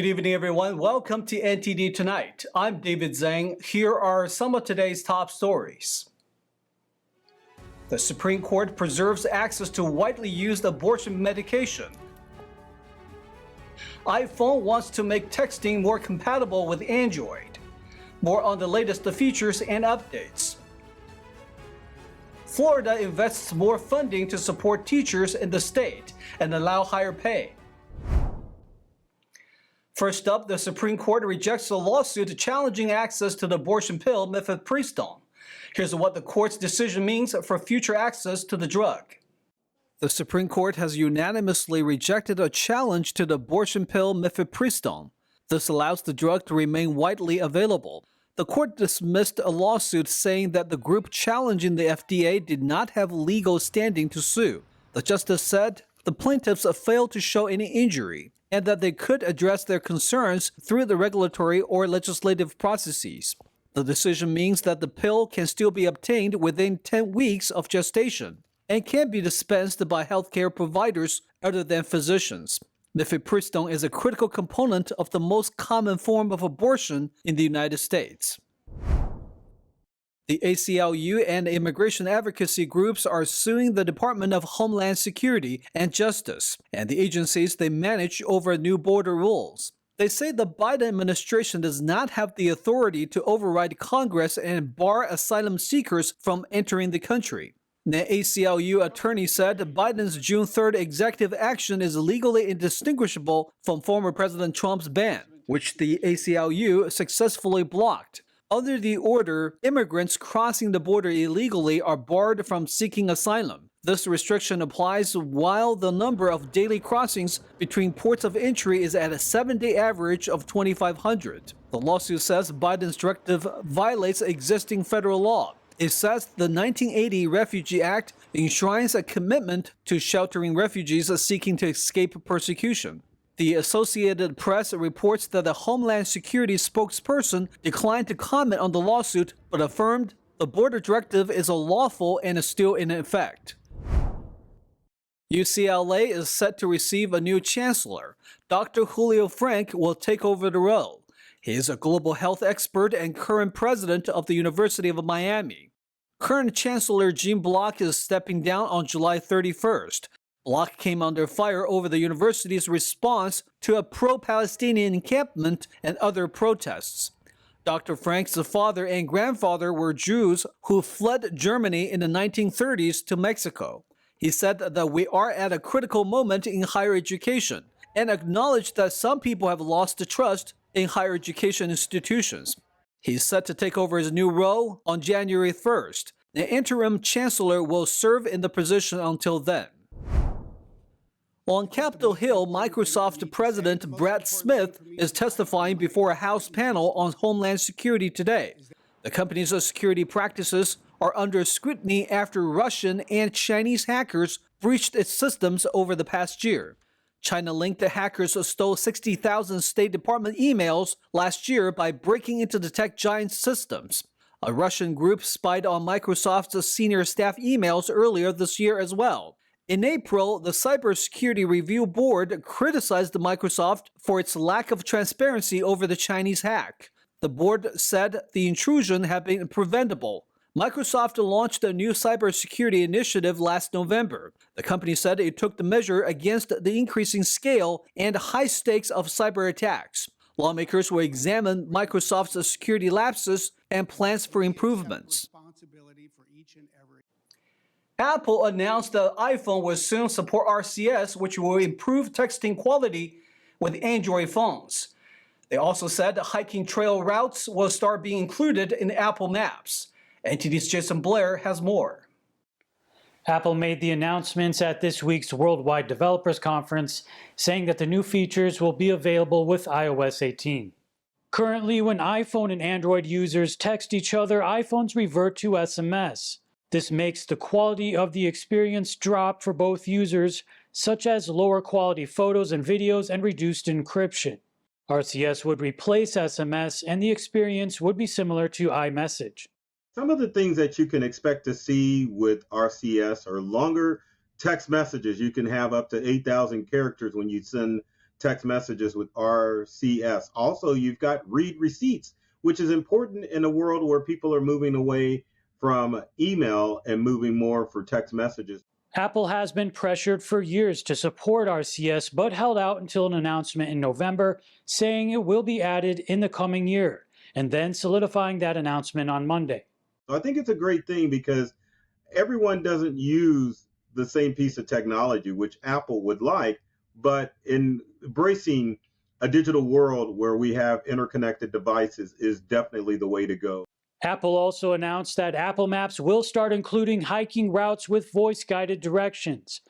Good evening, everyone. Welcome to NTD Tonight. I'm David Zhang. Here are some of today's top stories. The Supreme Court preserves access to widely used abortion medication. iPhone wants to make texting more compatible with Android. More on the latest features and updates. Florida invests more funding to support teachers in the state and allow higher pay. First up, the Supreme Court rejects a lawsuit challenging access to the abortion pill mifepristone. Here's what the court's decision means for future access to the drug. The Supreme Court has unanimously rejected a challenge to the abortion pill mifepristone. This allows the drug to remain widely available. The court dismissed a lawsuit saying that the group challenging the FDA did not have legal standing to sue. The justice said the plaintiffs failed to show any injury, and that they could address their concerns through the regulatory or legislative processes. The decision means that the pill can still be obtained within 10 weeks of gestation and can be dispensed by healthcare providers other than physicians. Mifepristone is a critical component of the most common form of abortion in the United States. The ACLU and immigration advocacy groups are suing the Department of Homeland Security and Justice and the agencies they manage over new border rules. They say the Biden administration does not have the authority to override Congress and bar asylum seekers from entering the country. The ACLU attorney said Biden's June 3rd executive action is legally indistinguishable from former President Trump's ban, which the ACLU successfully blocked. Under the order, immigrants crossing the border illegally are barred from seeking asylum. This restriction applies while the number of daily crossings between ports of entry is at a 7-day average of 2,500. The lawsuit says Biden's directive violates existing federal law. It says the 1980 Refugee Act enshrines a commitment to sheltering refugees seeking to escape persecution. The Associated Press reports that the Homeland Security spokesperson declined to comment on the lawsuit, but affirmed the border directive is lawful and is still in effect. UCLA is set to receive a new chancellor. Dr. Julio Frank will take over the role. He is a global health expert and current president of the University of Miami. Current Chancellor Jean Block is stepping down on July 31st. Block came under fire over the university's response to a pro-Palestinian encampment and other protests. Dr. Frank's father and grandfather were Jews who fled Germany in the 1930s to Mexico. He said that we are at a critical moment in higher education and acknowledged that some people have lost the trust in higher education institutions. He's set to take over his new role on January 1st. The interim chancellor will serve in the position until then. On Capitol Hill, Microsoft President Brad Smith is testifying before a House panel on Homeland Security today. The company's security practices are under scrutiny after Russian and Chinese hackers breached its systems over the past year. China-linked hackers stole 60,000 State Department emails last year by breaking into the tech giant's systems. A Russian group spied on Microsoft's senior staff emails earlier this year as well. In April, the Cybersecurity Review Board criticized Microsoft for its lack of transparency over the Chinese hack. The board said the intrusion had been preventable. Microsoft launched a new cybersecurity initiative last November. The company said it took the measure against the increasing scale and high stakes of cyber attacks. Lawmakers will examine Microsoft's security lapses and plans for improvements. Apple announced that iPhone will soon support RCS, which will improve texting quality with Android phones. They also said hiking trail routes will start being included in Apple Maps. NTD's Jason Blair has more. Apple made the announcements at this week's Worldwide Developers Conference, saying that the new features will be available with iOS 18. Currently, when iPhone and Android users text each other, iPhones revert to SMS. This makes the quality of the experience drop for both users, such as lower quality photos and videos and reduced encryption. RCS would replace SMS, and the experience would be similar to iMessage. Some of the things that you can expect to see with RCS are longer text messages. You can have up to 8,000 characters when you send text messages with RCS. Also, you've got read receipts, which is important in a world where people are moving away from email and moving more for text messages. Apple has been pressured for years to support RCS, but held out until an announcement in November saying it will be added in the coming year, and then solidifying that announcement on Monday. So I think it's a great thing because everyone doesn't use the same piece of technology, which Apple would like, but embracing a digital world where we have interconnected devices is definitely the way to go. Apple also announced that Apple Maps will start including hiking routes with voice-guided directions.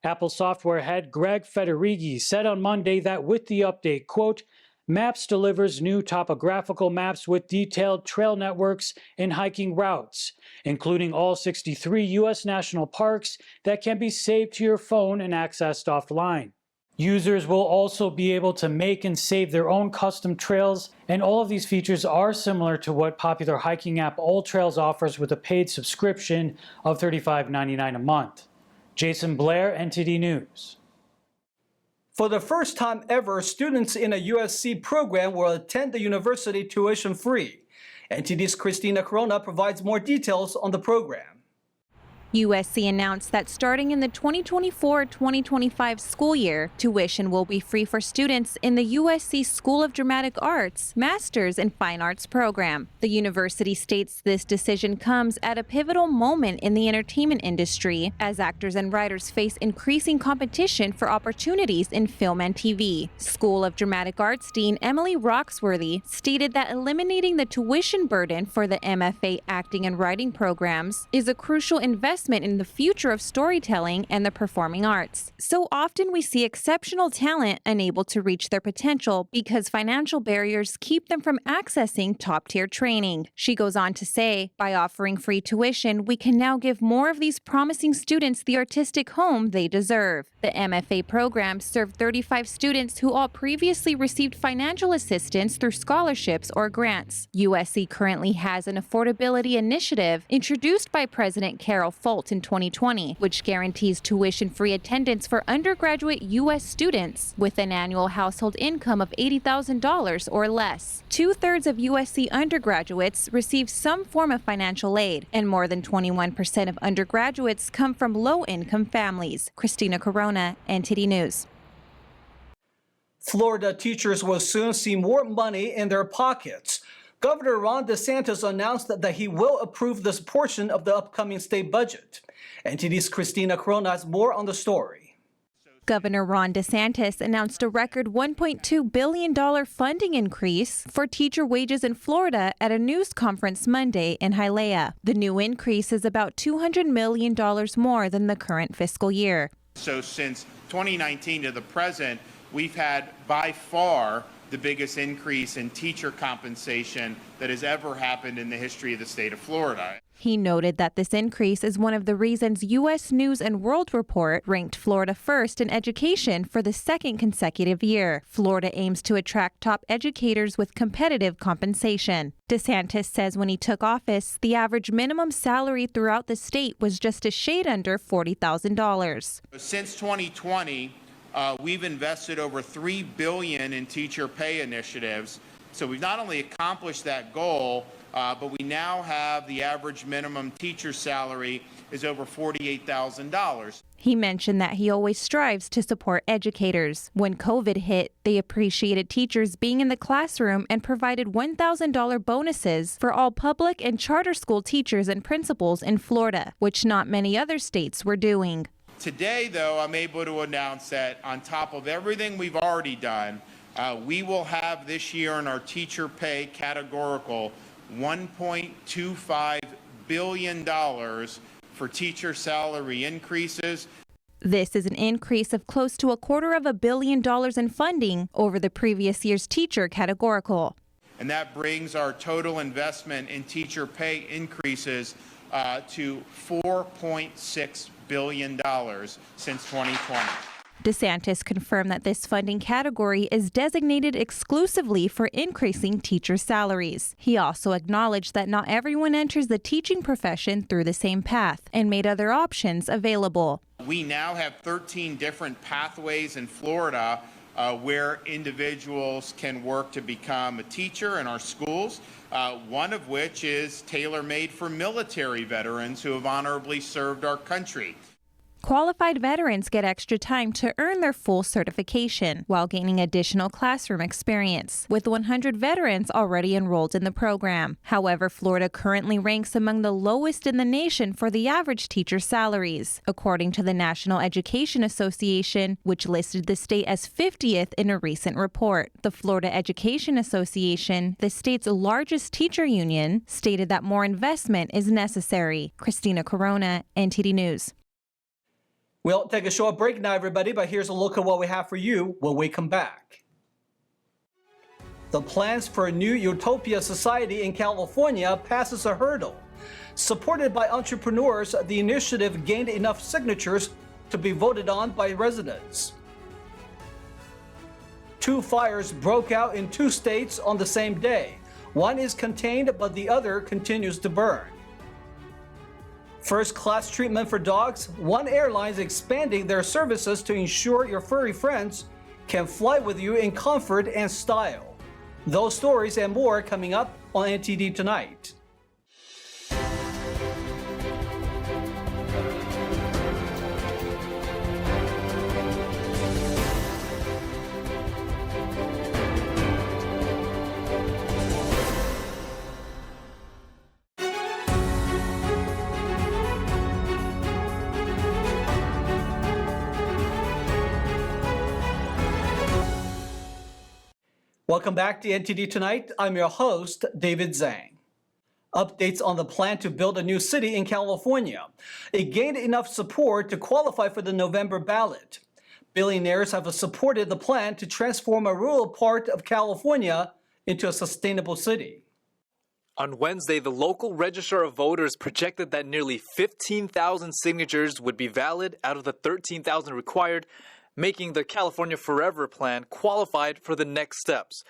Apple software head Greg Federighi said on Monday that with the update, quote, Maps delivers new topographical maps with detailed trail networks and hiking routes, including all 63 U.S. national parks that can be saved to your phone and accessed offline. Users will also be able to make and save their own custom trails, and all of these features are similar to what popular hiking app AllTrails offers with a paid subscription of $35.99 a month. Jason Blair, NTD News. For the first time ever, students in a USC program will attend the university tuition-free. NTD's Christina Corona provides more details on the program. USC announced that starting in the 2024-2025 school year, tuition will be free for students in the USC School of Dramatic Arts Master's in Fine Arts program. The university states this decision comes at a pivotal moment in the entertainment industry as actors and writers face increasing competition for opportunities in film and TV. School of Dramatic Arts Dean Emily Roxworthy stated that eliminating the tuition burden for the MFA acting and writing programs is a crucial investment in the future of storytelling and the performing arts. So often we see exceptional talent unable to reach their potential because financial barriers keep them from accessing top-tier training. She goes on to say, by offering free tuition, we can now give more of these promising students the artistic home they deserve. The MFA program served 35 students who all previously received financial assistance through scholarships or grants. USC currently has an affordability initiative introduced by President Carol Folt in 2020, which guarantees tuition-free attendance for undergraduate U.S. students with an annual household income of $80,000 or less. 2/3 of USC undergraduates receive some form of financial aid, and more than 21% of undergraduates come from low-income families. Christina Corona, NTD News. Florida teachers will soon see more money in their pockets. Governor Ron DeSantis announced that he will approve this portion of the upcoming state budget. NTD's Christina Corona has more on the story. Governor Ron DeSantis announced a record $1.2 billion funding increase for teacher wages in Florida at a news conference Monday in Hialeah. The new increase is about $200 million more than the current fiscal year. So since 2019 to the present, we've had by far the biggest increase in teacher compensation that has ever happened in the history of the state of Florida. He noted that this increase is one of the reasons U.S. News and World Report ranked Florida first in education for the second consecutive year. Florida aims to attract top educators with competitive compensation. DeSantis says when he took office, the average minimum salary throughout the state was just a shade under $40,000. Since 2020, we've invested over $3 billion in teacher pay initiatives. So we've not only accomplished that goal, but we now have the average minimum teacher salary is over $48,000. He mentioned that he always strives to support educators. When COVID hit, they appreciated teachers being in the classroom and provided $1,000 bonuses for all public and charter school teachers and principals in Florida, which not many other states were doing. Today, though, I'm able to announce that on top of everything we've already done, we will have this year in our teacher pay categorical $1.25 billion for teacher salary increases. This is an increase of close to $250 million in funding over the previous year's teacher categorical. And that brings our total investment in teacher pay increases to $4.6 billion since 2020. DeSantis confirmed that this funding category is designated exclusively for increasing teacher salaries. He also acknowledged that not everyone enters the teaching profession through the same path and made other options available. We now have 13 different pathways in Florida where individuals can work to become a teacher in our schools, one of which is tailor-made for military veterans who have honorably served our country. Qualified veterans get extra time to earn their full certification while gaining additional classroom experience, with 100 veterans already enrolled in the program. However, Florida currently ranks among the lowest in the nation for the average teacher salaries, according to the National Education Association, which listed the state as 50th in a recent report. The Florida Education Association, the state's largest teacher union, stated that more investment is necessary. Christina Corona, NTD News. We'll take a short break now, everybody, but here's a look at what we have for you when we come back. The plans for a new utopia society in California passes a hurdle. Supported by entrepreneurs, the initiative gained enough signatures to be voted on by residents. 2 fires broke out in 2 states on the same day. One is contained, but the other continues to burn. First-class treatment for dogs. One airline is expanding their services to ensure your furry friends can fly with you in comfort and style. Those stories and more coming up on NTD Tonight. Welcome back to NTD Tonight. I'm your host, David Zhang. Updates on the plan to build a new city in California. It gained enough support to qualify for the November ballot. Billionaires have supported the plan to transform a rural part of California into a sustainable city. On Wednesday, the local register of voters projected that nearly 15,000 signatures would be valid out of the 13,000 required, making the California Forever plan qualified for the next steps.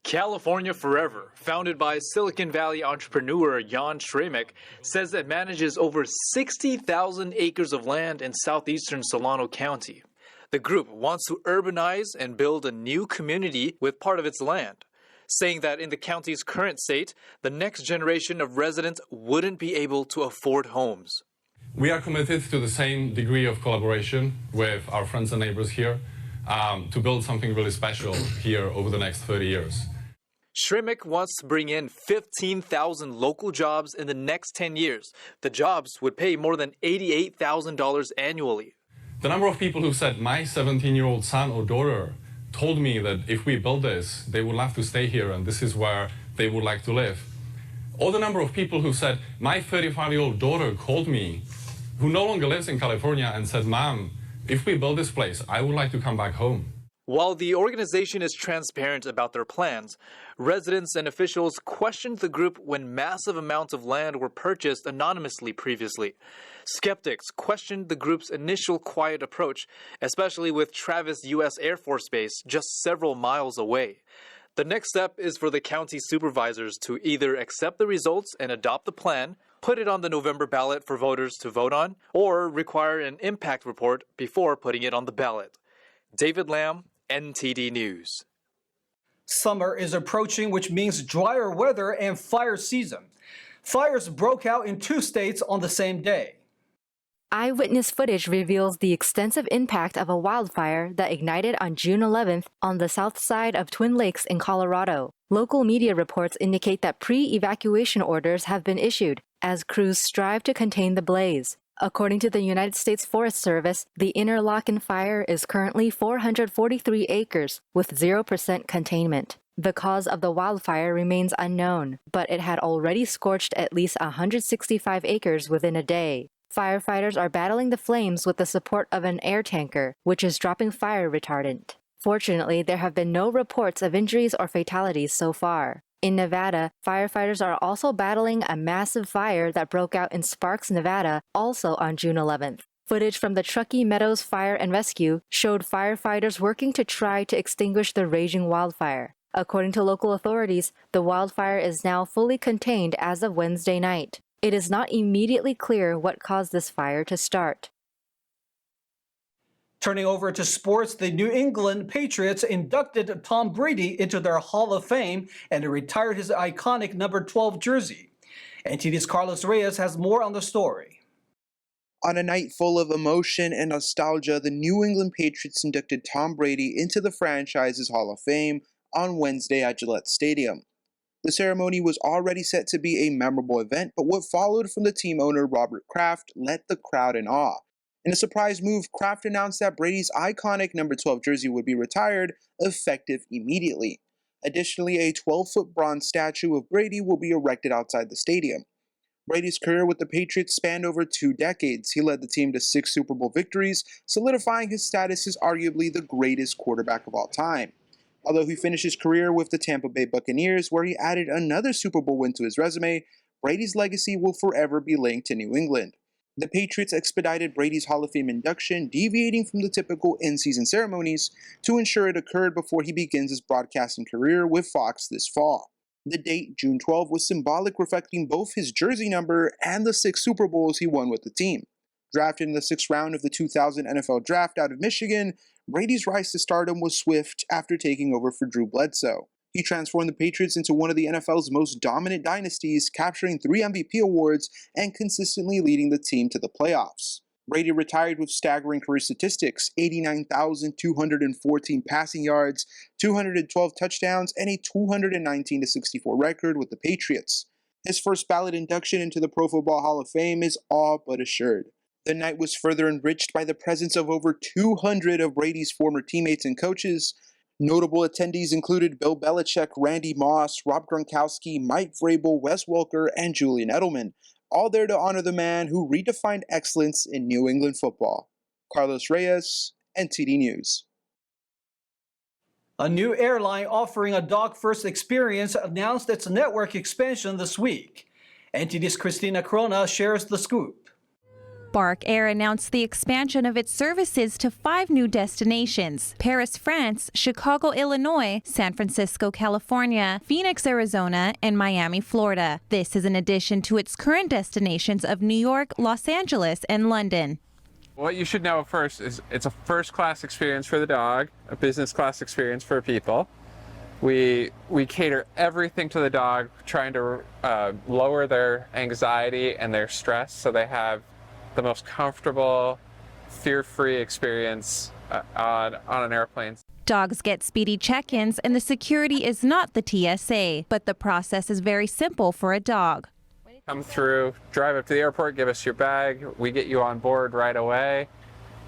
California Forever, founded by Silicon Valley entrepreneur Jan Schremek, says it manages over 60,000 acres of land in southeastern Solano County. The group wants to urbanize and build a new community with part of its land, saying that in the county's current state, the next generation of residents wouldn't be able to afford homes. We are committed to the same degree of collaboration with our friends and neighbors here to build something really special here over the next 30 years. Schremek wants to bring in 15,000 local jobs in the next 10 years. The jobs would pay more than $88,000 annually. The number of people who said, my 17-year-old son or daughter told me that if we build this, they would love to stay here and this is where they would like to live. Or the number of people who said, my 35-year-old daughter called me, who no longer lives in California, and said, Mom, if we build this place, I would like to come back home. While the organization is transparent about their plans, residents and officials questioned the group when massive amounts of land were purchased anonymously previously. Skeptics questioned the group's initial quiet approach, especially with Travis U.S. Air Force Base just several miles away. The next step is for the county supervisors to either accept the results and adopt the plan, put it on the November ballot for voters to vote on, or require an impact report before putting it on the ballot. David Lamb, NTD News. Summer is approaching, which means drier weather and fire season. Fires broke out in 2 states on the same day. Eyewitness footage reveals the extensive impact of a wildfire that ignited on June 11th on the south side of Twin Lakes in Colorado. Local media reports indicate that pre-evacuation orders have been issued as crews strive to contain the blaze. According to the United States Forest Service, the Interlochen fire is currently 443 acres with 0% containment. The cause of the wildfire remains unknown, but it had already scorched at least 165 acres within a day. Firefighters are battling the flames with the support of an air tanker, which is dropping fire retardant. Fortunately, there have been no reports of injuries or fatalities so far. In Nevada, firefighters are also battling a massive fire that broke out in Sparks, Nevada, also on June 11th. Footage from the Truckee Meadows Fire and Rescue showed firefighters working to try to extinguish the raging wildfire. According to local authorities, the wildfire is now fully contained as of Wednesday night. It is not immediately clear what caused this fire to start. Turning over to sports, the New England Patriots inducted Tom Brady into their Hall of Fame and retired his iconic number 12 jersey. NTD's Carlos Reyes has more on the story. On a night full of emotion and nostalgia, the New England Patriots inducted Tom Brady into the franchise's Hall of Fame on Wednesday at Gillette Stadium. The ceremony was already set to be a memorable event, but what followed from the team owner Robert Kraft let the crowd in awe. In a surprise move, Kraft announced that Brady's iconic number 12 jersey would be retired, effective immediately. Additionally, a 12-foot bronze statue of Brady will be erected outside the stadium. Brady's career with the Patriots spanned over 2 decades. He led the team to 6 Super Bowl victories, solidifying his status as arguably the greatest quarterback of all time. Although he finished his career with the Tampa Bay Buccaneers, where he added another Super Bowl win to his resume, Brady's legacy will forever be linked to New England. The Patriots expedited Brady's Hall of Fame induction, deviating from the typical in-season ceremonies to ensure it occurred before he begins his broadcasting career with Fox this fall. The date, June 12, was symbolic, reflecting both his jersey number and the 6 Super Bowls he won with the team. Drafted in the 6th round of the 2000 NFL Draft out of Michigan, Brady's rise to stardom was swift after taking over for Drew Bledsoe. He transformed the Patriots into one of the NFL's most dominant dynasties, capturing 3 MVP awards and consistently leading the team to the playoffs. Brady retired with staggering career statistics: 89,214 passing yards, 212 touchdowns, and a 219-64 record with the Patriots. His first ballot induction into the Pro Football Hall of Fame is all but assured. The night was further enriched by the presence of over 200 of Brady's former teammates and coaches. Notable attendees included Bill Belichick, Randy Moss, Rob Gronkowski, Mike Vrabel, Wes Welker, and Julian Edelman, all there to honor the man who redefined excellence in New England football. Carlos Reyes, NTD News. A new airline offering a dog-first experience announced its network expansion this week. NTD's Christina Corona shares the scoop. Bark Air announced the expansion of its services to 5 new destinations: Paris, France, Chicago, Illinois, San Francisco, California, Phoenix, Arizona, and Miami, Florida. This is in addition to its current destinations of New York, Los Angeles, and London. What you should know first is it's a first-class experience for the dog, a business-class experience for people. We cater everything to the dog, trying to lower their anxiety and their stress so they have the most comfortable, fear-free experience on an airplane. Dogs get speedy check-ins, and the security is not the TSA, but the process is very simple for a dog. Come through, drive up to the airport, give us your bag, we get you on board right away,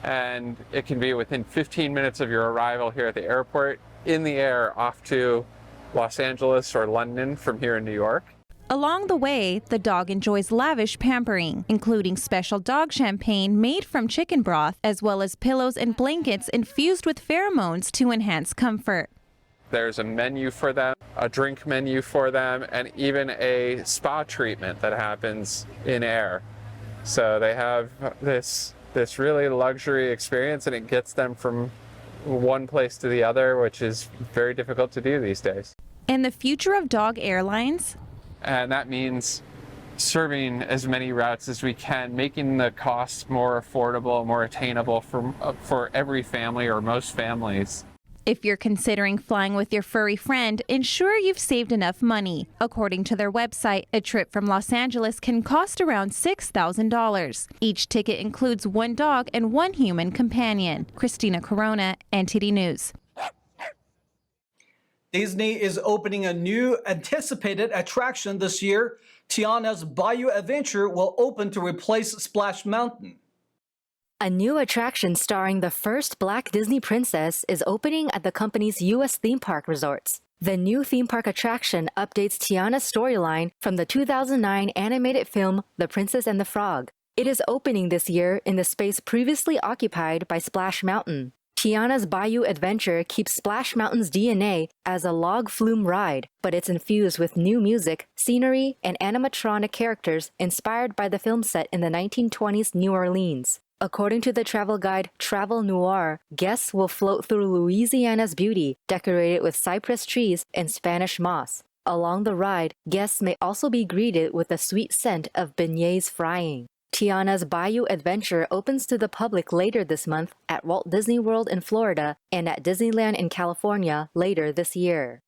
and it can be within 15 minutes of your arrival here at the airport, in the air off to Los Angeles or London from here in New York. Along the way, the dog enjoys lavish pampering, including special dog champagne made from chicken broth, as well as pillows and blankets infused with pheromones to enhance comfort. There's a menu for them, a drink menu for them, and even a spa treatment that happens in air. So they have this really luxury experience, and it gets them from one place to the other, which is very difficult to do these days. And the future of dog airlines? And that means serving as many routes as we can, making the costs more affordable, more attainable for every family or most families. If you're considering flying with your furry friend, ensure you've saved enough money. According to their website, a trip from Los Angeles can cost around $6,000. Each ticket includes 1 dog and 1 human companion. Christina Corona, NTD News. Disney is opening a new anticipated attraction this year. Tiana's Bayou Adventure will open to replace Splash Mountain. A new attraction starring the first Black Disney princess is opening at the company's U.S. theme park resorts. The new theme park attraction updates Tiana's storyline from the 2009 animated film The Princess and the Frog. It is opening this year in the space previously occupied by Splash Mountain. Tiana's Bayou Adventure keeps Splash Mountain's DNA as a log flume ride, but it's infused with new music, scenery, and animatronic characters inspired by the film set in the 1920s New Orleans. According to the travel guide Travel Noir, guests will float through Louisiana's beauty, decorated with cypress trees and Spanish moss. Along the ride, guests may also be greeted with the sweet scent of beignets frying. Tiana's Bayou Adventure opens to the public later this month at Walt Disney World in Florida and at Disneyland in California later this year.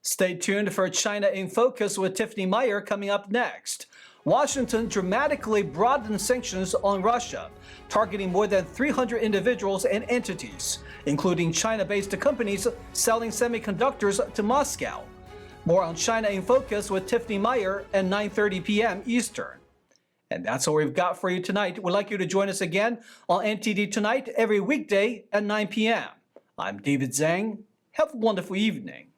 Stay tuned for China in Focus with Tiffany Meyer coming up next. Washington dramatically broadened sanctions on Russia, targeting more than 300 individuals and entities, including China-based companies selling semiconductors to Moscow. More on China in Focus with Tiffany Meyer at 9:30 p.m. Eastern. And that's all we've got for you tonight. We'd like you to join us again on NTD Tonight every weekday at 9 p.m. I'm David Zhang. Have a wonderful evening.